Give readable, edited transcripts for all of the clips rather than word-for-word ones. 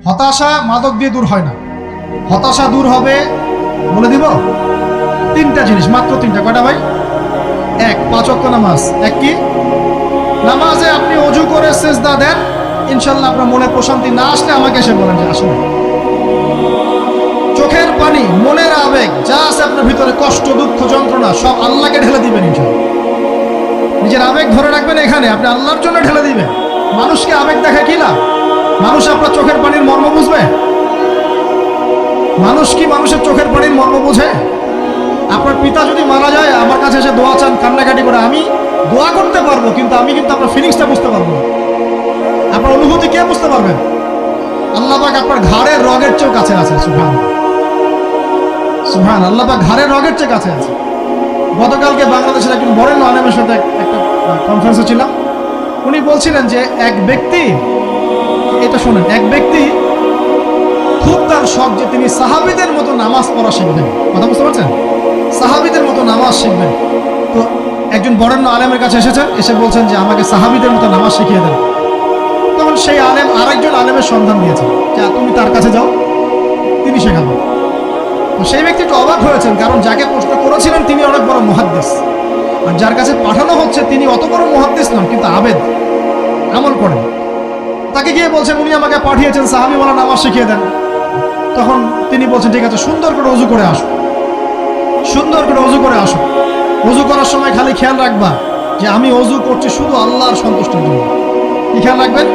হতাশা মাদক দিয়ে দূর হয় না। হতাশা দূর হবে, বলে দিব, তিনটা জিনিস, মাত্র তিনটা। কয়টা ভাই? এক, 5 ওয়াক্ত নামাজ। এক কি? নামাজে আপনি অজু করে সেজদা দেন, ইনশাল্লাহ আপনার মনে প্রশান্তি না আসলে আমাকে এসে বলেন যে আসলে। চোখের পানি, মনের আবেগ যা আছে আপনার ভিতরে, কষ্ট, দুঃখ, যন্ত্রণা, সব আল্লাহকে ঢেলে দিবেন ইনশাল্লাহ। নিজের আবেগ ধরে রাখবেন এখানে, আপনি আল্লাহর জন্য ঢেলে দিবেন। মানুষকে আবেগ দেখা কি লাভ? মানুষ আপনার চোখের পানির মর্ম বুঝবে? মানুষ কি মানুষের চোখের পানির মর্ম বোঝে? আপনার পিতা যদি মারা যায়, আমার কাছে এসে দোয়া চান কান্নাকাটি করে, আমি দোয়া করতে পারবো, কিন্তু আমি কিন্তু আপনার ফিলিংসটা বুঝতে পারবো না। আপনার অনুভূতি কে বুঝতে পারবেন? আল্লাহ পাক আপনার ঘাড়ের রগের চেয়েও কাছে আছে। সুবহান সুবহান, আল্লাহ পাক ঘাড়ের রগের চেয়ে কাছে আছে। গতকালকে বাংলাদেশের একজন বরেণ্য আলেমের সাথে একটা কনফারেন্সে ছিলাম। উনি বলছিলেন যে এক ব্যক্তি, এটা শোনেন, এক ব্যক্তি খুব তার শখ যে তিনি সাহাবীদের মতো নামাজ পড়া শিখবেন। কথা বুঝতে পারছেন? সাহাবীদের মতো নামাজ শিখবেন। তো একজন বরেণ্য আলেমের কাছে এসেছেন, এসে বলছেন যে আমাকে সাহাবীদের মতো নামাজ শিখিয়ে দেন। তখন সেই আলেম আরেকজন আলেমের সন্ধান দিয়েছেন যে তুমি তার কাছে যাও, তিনি শেখাবেন। তো সেই ব্যক্তি একটু অবাক হয়েছেন, কারণ যাকে প্রশ্ন করেছিলেন তিনি অনেক বড় মুহাদ্দিস, আর যার কাছে পাঠানো হচ্ছে তিনি অত বড় মুহাদ্দিস নন, কিন্তু আবেদ, আমল করেন। তাকে গিয়ে বলছেন উনি আমাকে পাঠিয়েছেন সাহাবীওয়ালা নামাজ শিখিয়ে দেন। তখন তিনি বলছেন ঠিক আছে, সুন্দর করে ওযু করে আসো, সুন্দর করে ওযু করে আসো। ওযু করার সময় খালি খেয়াল রাখবা যে আমি ওযু করছি শুধু আল্লাহর সন্তুষ্টির জন্য। কি খেয়াল রাখবেন?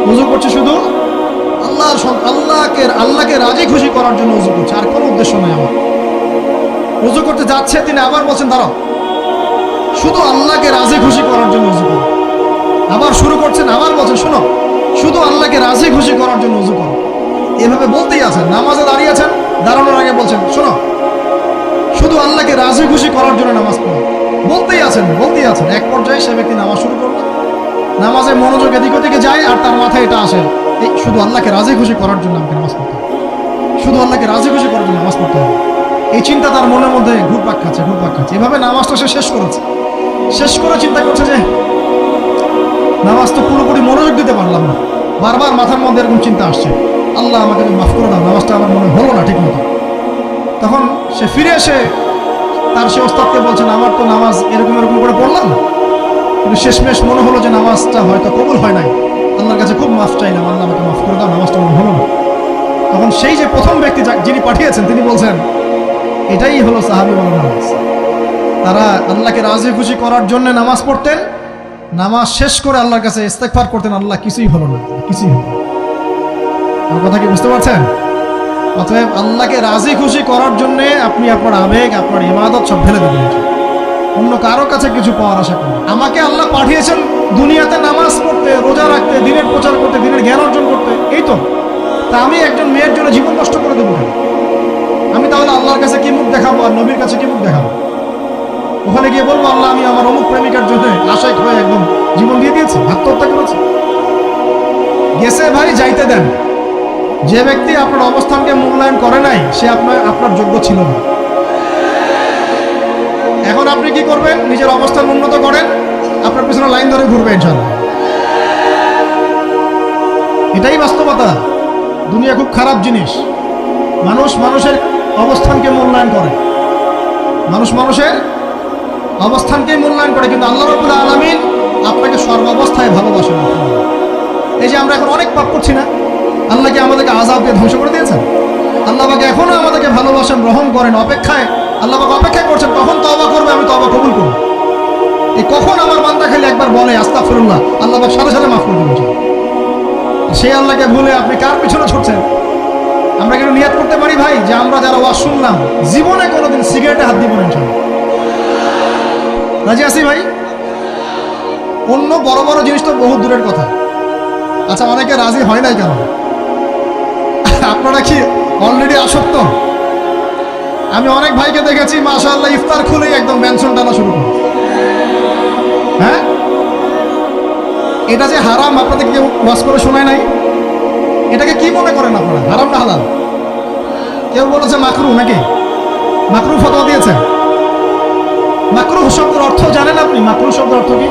ওযু করছি শুধু আল্লাহকে রাজি খুশি করার জন্য ওযু করছে, আর কোনো উদ্দেশ্য নাই আমার। ওযু করতে যাচ্ছে, তিনি আবার বলছেন দাঁড়াও, শুধু আল্লাহকে রাজি খুশি করার জন্য ওযু করো। আবার শুরু করছেন, আবার বলছেন শোনো, শুধু আল্লাহকে রাজি খুশি করার জন্য ওযু করো। এভাবে বলতেই আছেন, নামাজে দাঁড়িয়েছেন, দাঁড়ানোর আগে বলছেন শোনো, শুধু আল্লাহকে রাজি খুশি করার জন্য নামাজ পড়ো। বলতেই আছেন, বলতেই আছেন। এক পর্যায়ে সে ব্যক্তি নামাজ শুরু করলো, নামাজে মনোযোগ এদিক ওদিকে যায়, আর তার মাথায় এটা আসে, এই শুধু আল্লাহকে রাজি খুশি করার জন্য আমাকে নামাজ পড়তে হবে, শুধু আল্লাহকে রাজি খুশি করার জন্য নামাজ পড়তে হবে। এই চিন্তা তার মনের মধ্যে ঘুরপাক খাচ্ছে, ঘুরপাক খাচ্ছে। এভাবে নামাজটা সে শেষ করেছে। শেষ করে চিন্তা করছে যে নামাজ তো পুরোপুরি মনোযোগ দিতে পারলাম না। বারবার মাথার মধ্যে এরকম চিন্তা আসছে, আল্লাহ আমাকে মাফ করে দাও, নামাজটা আমার মনে হলো না ঠিক মতো। তখন সে ফিরে এসে তার সে ওস্তাদকে বলছেন আমার তো নামাজ এরকম এরকম করে পড়লাম, কিন্তু শেষমেশ মনে হলো যে নামাজটা হয়তো কবুল হয় নাই, আল্লাহর কাছে খুব মাফ চাইলাম, আল্লাহ আমাকে মাফ করে দাও, নামাজটা মনে হলো না। তখন সেই যে প্রথম ব্যক্তি যিনি পাঠিয়েছেন তিনি বলছেন এটাই হলো সাহাবীওয়ালা নামাজ। তারা আল্লাহকে রাজি খুশি করার জন্য নামাজ পড়তেন, নামাজ শেষ করে আল্লাহর কাছে ইস্তেগফার করতেন, আল্লাহ কিছুই হলো না, কিছুই হলো না। আমার কথা কি বুঝতে পারছেন? অতএব আল্লাহকে রাজি খুশি করার জন্য আপনি আপনার আবেগ, আপনার ইবাদত সব ফেলে দেবেন, অন্য কারো কাছে কিছু পাওয়ার আশা করেন। আমাকে আল্লাহ পাঠিয়েছেন দুনিয়াতে নামাজ পড়তে, রোজা রাখতে, দিনের প্রচার করতে, দিনের জ্ঞান অর্জন করতে, এই তো। তা আমি একজন মেয়ের জন্য জীবন নষ্ট করে দেবো কেন? আমি তাহলে আল্লাহর কাছে কি মুখ দেখাবো, আর নবীর কাছে কি মুখ দেখাবো? ওখানে গিয়ে বলবো আল্লাহ আমি আমার অমুক প্রেমিকার জন্য আশায় হয়ে একদম জীবন দিয়ে দিয়েছি, আত্মহত্যা করেছি। গেছে ভাই, যাইতে দেন। যে ব্যক্তি আপনার অবস্থানকে মূল্যায়ন করে নাই সে আপনার যোগ্য ছিল না। এখন আপনি কি করবেন? নিজের অবস্থান উন্নত করেন, আপনার পিছনে লাইন ধরে ঘুরবে ইনশাআল্লাহ। এটাই বাস্তবতা। দুনিয়া খুব খারাপ জিনিস। মানুষ মানুষের অবস্থানকে মূল্যায়ন করে, মানুষ মানুষের অবস্থানকে মূল্যায়ন করে, কিন্তু আল্লাহ রাব্বুল আলামিন আপনাকে সর্বাবস্থায় ভালোবাসেন। এই যে আমরা এখন অনেক পাপ করছি না, আল্লাহ কি আমাদেরকে আযাব দিয়ে ধ্বংস করে দিয়েছেন? আল্লাহ পাক এখনো আমাদেরকে ভালোবাসেন, রহম করেন, অপেক্ষায়, আল্লাহ পাক অপেক্ষা করছেন কখন তওবা করবে, আমি তওবা কবুল করব। এই কখন আমার বান্দা খালি একবার বলে আস্তাগফিরুল্লাহ, আল্লাহ পাক সাথে সাথে মাফ করে দিবেন। সেই আল্লাহকে ভুলে আপনি কার পিছনে ছুটছেন? আমরা কিন্তু নিয়ত করতে পারি ভাই যে আমরা যারা ওয়াজ শুনলাম জীবনে কোনোদিন সিগারেটে হাত দিব না ইনশাআল্লাহ। রাজি আছি ভাই? অন্য বড় বড় জিনিস তো বহু দূরের কথা। আচ্ছা, অনেকে রাজি হয় নাই কেন? আপনারা কি অলরেডি আসক্ত? আমি অনেক ভাইকে দেখেছি মাশাআল্লাহ ইফতার খুলেই একদম মেনশন টানা শুরু করে। হ্যাঁ, এটা যে হারাম আপনাদেরকে কেউ ওয়াজ করে শোনায় নাই? এটাকে কি মনে করেন আপনারা, হারাম না হালাল? কেউ বলেছে মাকরু, নাকি মাকরু ফতোয়া দিয়েছে? মাকরু শব্দের অর্থ জানেন আপনি? মাকরু শব্দের অর্থ কি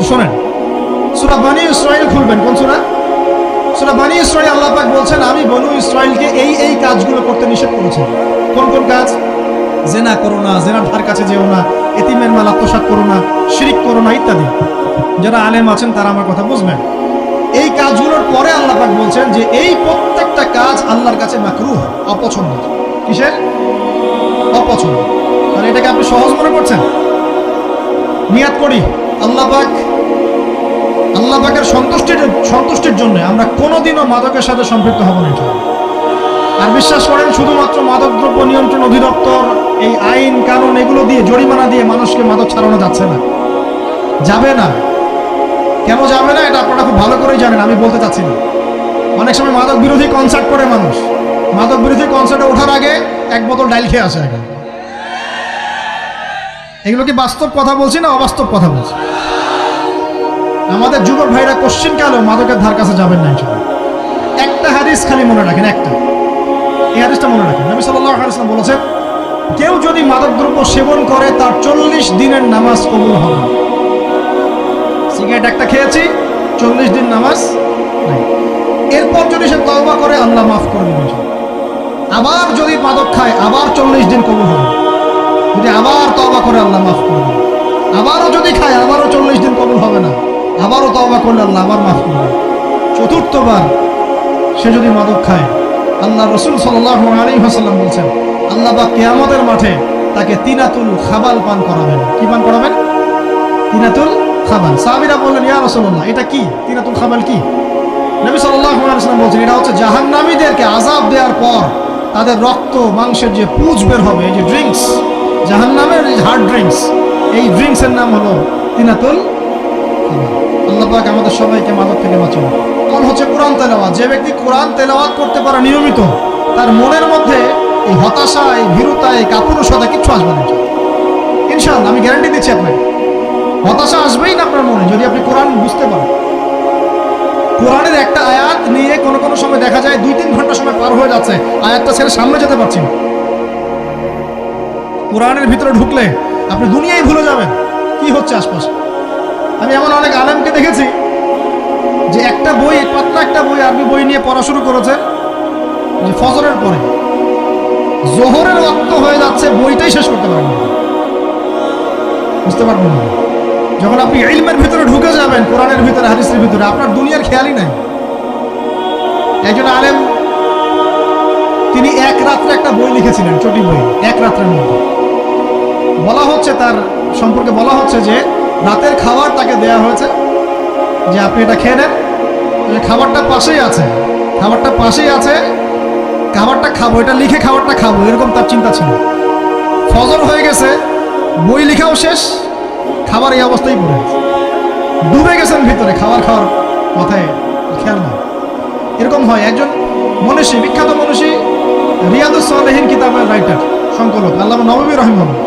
শোনেন, সূরা বনী ইসরাঈল খুলবেন। কোন সূরা? সূরা বনী ইসরাঈল আল্লাহ পাক বলছেন আমি বনু ইসরাঈলকে এই কাজগুলো করতে নিষেধ করেছি। কোন কোন কাজ? জেনা করো না, জেনার ধার কাছে যেও না, এতিমের মাল আত্মসাৎ করো না, শিরিক করো না ইত্যাদি। যারা আলেম আছেন তারা আমার কথা বুঝবেন। এই কাজগুলোর পরে আল্লাহ পাক বলছেন যে এই প্রত্যেকটা কাজ আল্লাহর কাছে মাকরুহ, অপছন্দ। কিসের? অপছন্দ। আর এটাকে আপনি সহজ মনে করছেন? নিয়াত করি আল্লাহ পাকের সন্তুষ্টির জন্য আমরা কোনোদিনও মাদকের সাথে সম্পৃক্ত হব না। আর বিশ্বাস করেন, শুধুমাত্র মাদকদ্রব্য নিয়ন্ত্রণ অধিদপ্তর এই আইন কানুন এগুলো দিয়ে, জরিমানা দিয়ে মানুষকে মাদক ছাড়ানো যাচ্ছে না, যাবে না। কেন যাবে না এটা আপনারা খুব ভালো করেই জানেন, আমি বলতে চাচ্ছি না। অনেক সময় মাদক বিরোধী কনসার্ট করে মানুষ, মাদক বিরোধী কনসার্টে ওঠার আগে এক বোতল ডাইল খেয়ে আসে আগে। এগুলো কি বাস্তব কথা বলছি না অবাস্তব কথা বলছি? আমাদের যুবক ভাইরা কোশ্চিন কালেও মাদকের ধার কাছে যাবেন না। একটা হাদিস খালি মনে রাখেন, একটা, এই হাদিসটা মনে রাখেন। নবী সাল্লাল্লাহু আলাইহি ওয়াসাল্লাম বলেছেন, কেউ যদি মাদকদ্রব্য সেবন করে তার 40 দিনের নামাজ কবুল হবে না। সিগারেট একটা খেয়েছি, 40 দিন নামাজ নাই। এরপর যদি সে তওবা করে আল্লাহ মাফ করে দেবেন। আবার যদি মাদক খায় আবার 40 দিন কবুল হবে। যদি আবার তওবা করে আল্লাহ মাফ করে দেবেন। আবারও যদি খায় আবারও 40 দিন কবুল হবে না। আবারও তওবা করলে আল্লাহ আবার মাফ করে দেবেন। চতুর্থবার সে যদি মাদক খায়, আল্লাহ রাসূল সাল্লাল্লাহু আলাইহি ওয়াসাল্লাম বলছেন আল্লাহ পাক কিয়ামতের মাঠে তাকে তিনাতুল খাবাল পান করাবেন। কি পান করাবেন? তিনাতুল খাবাল। সাহাবীরা বললেন, ইয়া রাসূলুল্লাহ, এটা কি তিনাতুল খাবাল? কি? নবী সাল্লাল্লাহু আলাইহি ওয়াসাল্লাম বলছেন, এটা হচ্ছে জাহান্নামীদেরকে আযাব দেওয়ার পর তাদের রক্ত মাংসের যে পুঁজ বের হবে, এই যে ড্রিঙ্কস, জাহান্নামের হার্ড ড্রিঙ্কস, এই ড্রিঙ্কসের নাম হলো তিনাতুল খাবাল। আল্লাহ পাক আমাদের সবাইকে মাদক থেকে বাঁচান। কোন হচ্ছে কোরআন তেলাওয়াত। যে ব্যক্তি কোরআন তেলাওয়াত করতে পারে নিয়মিত, তার মনের মধ্যে এই হতাশা, এই ভীরুতা, এই কাপুরুষতা কিচ্ছু আসবে না ইনশাআল্লাহ। আমি গ্যারান্টি দিচ্ছি আপনাকে, হতাশা আসবেই না আপনার মনে যদি আপনি কোরআন বুঝতে পারেন। কোরআনের একটা আয়াত নিয়ে কোনো সময় দেখা যায় 2-3 ঘন্টা সময় পার হয়ে যাচ্ছে, আয়াতটা ছেড়ে সামনে যেতে পারছি না। কোরআনের ভিতরে ঢুকলে আপনি দুনিয়ায় ভুলে যাবেন কি হচ্ছে আশপাশে। আমি এমন অনেক আলেমকে দেখেছি যে একটা বই, পাতলা একটা বই, আরবি বই নিয়ে পড়া শুরু করেছেন, যে ফজরের পরে জোহরের ওয়াক্ত হয়ে যাচ্ছে, বইটাই শেষ করতে পারবেন না। বুঝতে পারবেন না। যখন আপনি ইলমের ভিতরে ঢুকে যাবেন, কোরআনের ভিতরে, হাদিসের ভিতরে, আপনার দুনিয়ার খেয়ালই নাই। একজন আলেম, তিনি এক রাত্রে একটা বই লিখেছিলেন, চটি বই, এক রাত্রের মধ্যে। বলা হচ্ছে, তার সম্পর্কে বলা হচ্ছে যে রাতের খাবার তাকে দেয়া হয়েছে, যে আপনি এটা খেয়ে নেন, খাবারটা পাশেই আছে, খাবারটা পাশেই আছে, খাবারটা খাবো, এটা লিখে খাবারটা খাবো, এরকম তার চিন্তা ছিল। ফজর হয়ে গেছে, বই লেখাও শেষ, খাবার এই অবস্থায় পড়ে গেছে, ডুবে গেছেন ভিতরে, খাওয়ার মাথায় খেয়াল না। এরকম হয়। একজন মনীষী, বিখ্যাত মনীষী, রিয়াদুস সালেহীন কিতাবের রাইটার, সংকলক আল্লামা নববী রাহিমাহুল্লাহ,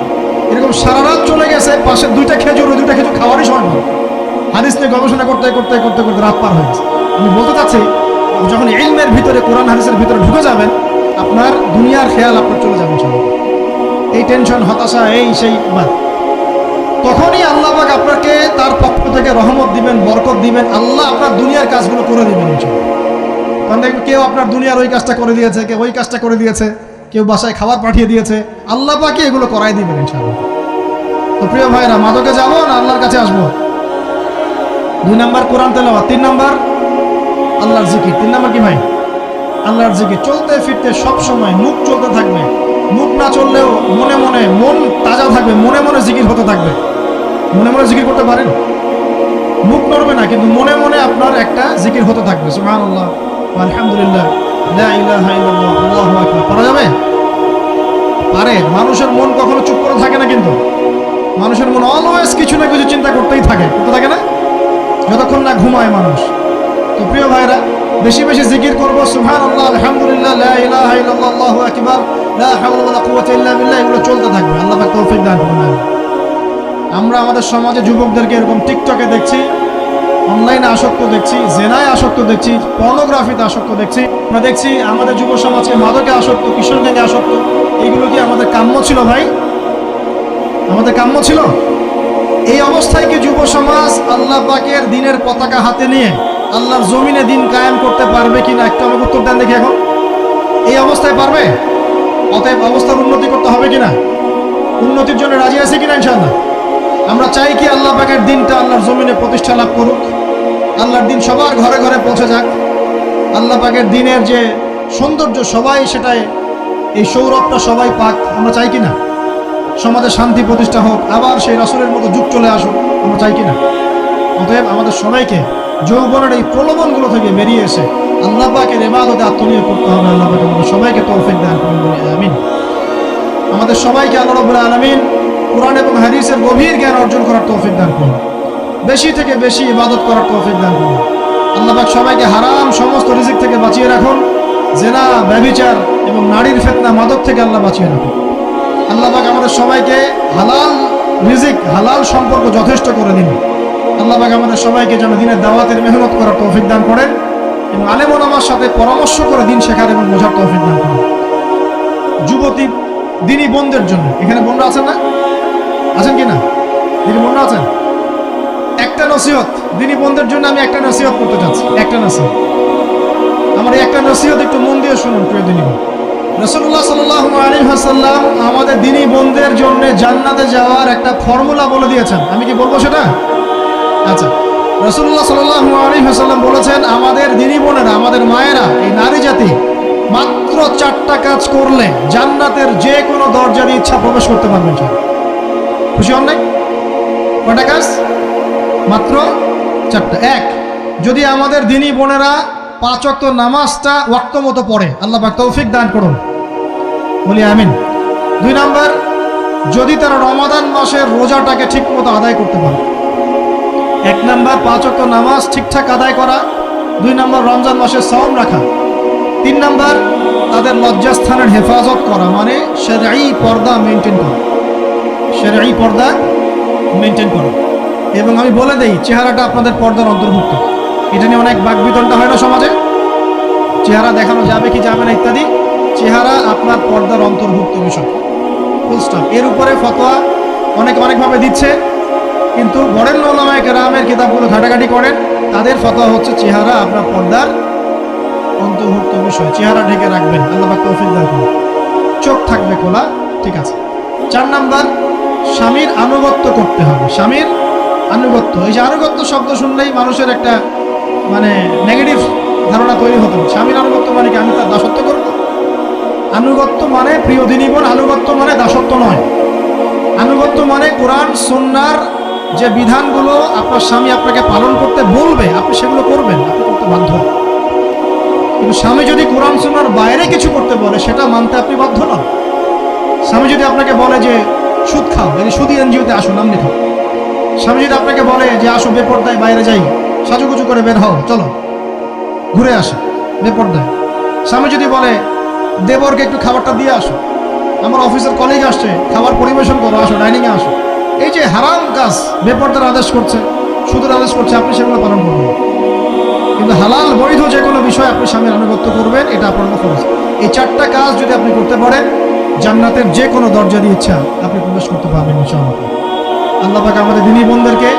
এরকম সারা রাত চলে গেছে, পাশে 2টা খেজুর, ওই 2টা খেজুর খাওয়ারই সময় না। হাদিস নিয়ে গবেষণা করতে করতে করতে করতে রাত পার হয়ে গেছে। আমি বলতে চাচ্ছি, যখন ইলমের ভিতরে, কোরআন হাদিসের ভিতরে ঢুকে যাবেন, আপনার দুনিয়ার খেয়াল আপনার চলে যাবেন সব। এই টেনশন, হতাশা, এই সেই বাদ। তখনই আল্লাহ পাক আপনাকে তার পক্ষ থেকে রহমত দিবেন, বরকত দিবেন, আল্লাহ আপনার দুনিয়ার কাজগুলো করে দিবেন। কারণ দেখবেন কেউ আপনার দুনিয়ার ওই কাজটা করে দিয়েছে, কেউ ওই কাজটা করে দিয়েছে, কেউ বাসায় খাবার পাঠিয়ে দিয়েছে, আল্লাহ পাকই এগুলো করাই দিবেন ইনশাআল্লাহ। তো প্রিয় ভাইরা, মাদকে যাবো না আল্লাহর কাছে আসবো? 2 নাম্বার কোরআন তেলাওয়াত, 3 নাম্বার আল্লাহর জিকির। 3 নাম্বার কি ভাই? আল্লাহর জিকির। চলতে ফিরতে সব সময় মুখ চলতে থাকবে, মুখ না চললেও মনে মনে মন তাজা থাকবে, মনে মনে জিকির হতে থাকবে। মনে মনে জিকির করতে পারেন? মুখ নড়বে না, কিন্তু মনে মনে আপনার একটা জিকির হতে থাকবে, সুবহানাল্লাহ, আলহামদুলিল্লাহ, লা ইলাহা ইল্লাল্লাহ, আল্লাহু আকবার। পারা যাবে? পারে। মানুষের মন কখনো চুপ করে থাকে না, কিন্তু মানুষের মন অলওয়েজ কিছু না কিছু চিন্তা করতেই থাকে, করতে থাকে না, যতক্ষণ না ঘুমায় মানুষ। তো প্রিয় ভাইরা, বেশি বেশি জিকির করবো, সুবহানাল্লাহ, আলহামদুলিল্লাহ, লা ইলাহা ইল্লাল্লাহ, আল্লাহু আকবার, লা হাওলা ওয়ালা কুওয়াতা ইল্লা বিল্লাহ, এগুলো চলতে থাকবে। আল্লাহ পাক তৌফিক দান করুন। আমরা আমাদের সমাজে যুবকদেরকে এরকম টিকটকে দেখছি, অনলাইনে আসক্ত দেখছি, জেনায় আসক্ত দেখছি, পর্নোগ্রাফিতে আসক্ত দেখছি। আমরা দেখছি আমাদের যুব সমাজকে মাদকে আসক্ত, কিশোর গ্যাংয়ে আসক্ত। এইগুলো কি আমাদের কাম্য ছিল ভাই? আমাদের কাম্য ছিল? এই অবস্থায় কি যুব সমাজ আল্লাহ পাকের দ্বীনের পতাকা হাতে নিয়ে আল্লাহর জমিনে দিন কায়েম করতে পারবে কিনা একটু আমাকে উত্তর দেন দেখি। এখন এই অবস্থায় পারবে? অতএব অবস্থার উন্নতি করতে হবে কিনা? উন্নতির জন্য রাজি আছে কিনা ইনশাআল্লাহ? আমরা চাই কি আল্লাহ পাকের দিনটা আল্লাহর জমিনে প্রতিষ্ঠা লাভ করুক, আল্লাহর দিন সবার ঘরে ঘরে পৌঁছে যাক, আল্লাহ পাকের দিনের যে সৌন্দর্য সবাই সেটাই, এই সৌরভটা সবাই পাক। আমরা চাই কিনা? সমাজে শান্তি প্রতিষ্ঠা হোক, আবার সেই রাসূলের মতো যুগ চলে আসুক, আমরা চাই কিনা? অতএব আমাদের সবাইকে যৌবনের এই প্রলোভনগুলো থেকে বেরিয়ে এসে আল্লাহ পাকের ইবাদতে আত্মনিয়োগ করতে হবে। আল্লাহ পাক আমাদের সবাইকে তৌফিক দান করুন, আমিন। আমাদের সবাইকে আল্লাহ রাব্বুল আলামিন কুরআন এবং হাদিসের গভীর জ্ঞান অর্জন করার তৌফিক দান করুন, বেশি থেকে বেশি ইবাদত করার তৌফিক দান করুন। আল্লাহ পাক সবাইকে হারাম সমস্ত রিজিক থেকে বাঁচিয়ে রাখুন, জেনা, ব্যভিচার এবং নারীর ফিতনা, মাদক থেকে আল্লাহ বাঁচিয়ে রাখুন। আল্লাহ পাক আমাদের সবাইকে হালাল রিজিক, হালাল সম্পর্ক যথেষ্ট করে দিন। আল্লাহ পাক আমাদের সবাইকে যেন দিনের দাওয়াতের মেহনত করার তৌফিক দান করেন এবং আলেম ওলামার সাথে পরামর্শ করে দিন শেখার এবং বোঝার তৌফিক দান করেন। যুবতী দিনী বোনদের জন্য, এখানে বোনরা আছেন না? আছেন কি না? দিনী বোনরা আছেন? একটা নসিহত দিনী বোনদের জন্য আমি একটা নসিহত করতে চাচ্ছি, একটা নসিহত। আমার এই একটা নসিহত একটু মন দিয়ে শুনুন প্রিয় দিনী বোন। রাসূলুল্লাহ সাল্লাল্লাহু আলাইহি ওয়াসাল্লাম আমাদের দিনী বোনদের জন্য জান্নাতে যাওয়ার একটা ফর্মুলা বলে দিয়েছেন। আমি কি বলবো সেটা? আচ্ছা, রাসূলুল্লাহ সাল্লাল্লাহু আলাইহি ওয়াসাল্লাম বলেছেন আমাদের দিনী বোনেরা, আমাদের মায়েরা, এই নারী জাতি মাত্র 4টা কাজ করলে জান্নাতের যে কোনো দরজা দিয়ে ইচ্ছা প্রবেশ করতে পারবেন। খুশি হন নাই? কয়টা কাজ? মাত্র 4টা। এক, যদি আমাদের দিনী বোনেরা 5 ওয়াক্ত নামাজটা ওয়াক্ত মতো পড়ে, আল্লাহ পাক তৌফিক দান করুন, বলি আমিন। 2 নাম্বার, যদি তারা রমাদান মাসের রোজাটাকে ঠিক মতো আদায় করতে পারে। 1 নাম্বার 5 ওয়াক্ত নামাজ ঠিকঠাক আদায় করা, 2 নাম্বার রমজান মাসের সাওম রাখা, 3 নাম্বার তাদের লজ্জাস্থানের হেফাজত করা, মানে শরঈ পর্দা মেনটেন করা, শরঈ পর্দা মেনটেন করা। এবং আমি বলে দেই, চেহারাটা আপনাদের পর্দার অন্তর্ভুক্ত। এটা নিয়ে অনেক বাকবিতণ্ডা হয় না সমাজে, চেহারা দেখানো যাবে কি যাবে না ইত্যাদি। চেহারা আপনার পর্দার অন্তর্ভুক্ত বিষয়, ফুল স্টপ। এর উপরে ফতোয়া অনেকভাবে দিচ্ছে, কিন্তু বরেণ্য উলামায়ে কেরামের কিতাবগুলো ঘাটাঘাটি করেন, তাদের ফতোয়া হচ্ছে চেহারা আপনার পর্দার অন্তর্ভুক্ত বিষয়, চেহারা ঢেকে রাখবেন, আল্লাহ পাক তৌফিক দান করুন। চোখ থাকবে খোলা, ঠিক আছে। 4 নাম্বার, স্বামীর আনুগত্য করতে হবে। স্বামীর আনুগত্য, এই যে আনুগত্য শব্দ শুনলেই মানুষের একটা মানে নেগেটিভ ধারণা তৈরি হতো। স্বামীর আনুগত্য মানে কি আমি তার দাসত্ব করব? আনুগত্য মানে, প্রিয় দিনী বোন, আনুগত্য মানে দাসত্ব নয়। আনুগত্য মানে কোরআন সুন্নাহর যে বিধানগুলো আপনার স্বামী আপনাকে পালন করতে বলবে, আপনি সেগুলো করবেন, আপনি করতে বাধ্য। কিন্তু স্বামী যদি কোরআন সুন্নাহর বাইরে কিছু করতে বলে, সেটা মানতে আপনি বাধ্য নন। স্বামী যদি আপনাকে বলে যে সুদ খাও, এই সুদি এনজিওতে আসো, নাম লেখো। স্বামী যদি আপনাকে বলে যে আসো বেপরদায় বাইরে যাই, সাজুগুজু করে বের হও, চলো ঘুরে আসো বেপরদায়। স্বামী যদি বলে দেবরকে একটু খাবারটা দিয়ে আসো, আমার অফিসের কলিগ আসছে, খাবার পরিবেশন করো, আসো ডাইনিংয়ে আসো। এই যে হারাম কাজ, বেপরদার আদেশ করছে, সুদের আদেশ করছে, আপনি সেগুলো পালন করবেন। কিন্তু হালাল বৈধ যে কোনো বিষয় আপনি স্বামীর আনুগত্য করবেন, এটা আপনার ফরজ। এই 4টা কাজ যদি আপনি করতে পারেন, জান্নাতের যে কোনো দরজা দিয়ে ইচ্ছা আপনি প্রবেশ করতে পারবেন ইনশাআল্লাহ। আল্লাহ পাক আমাদের দিনী বোনদেরকে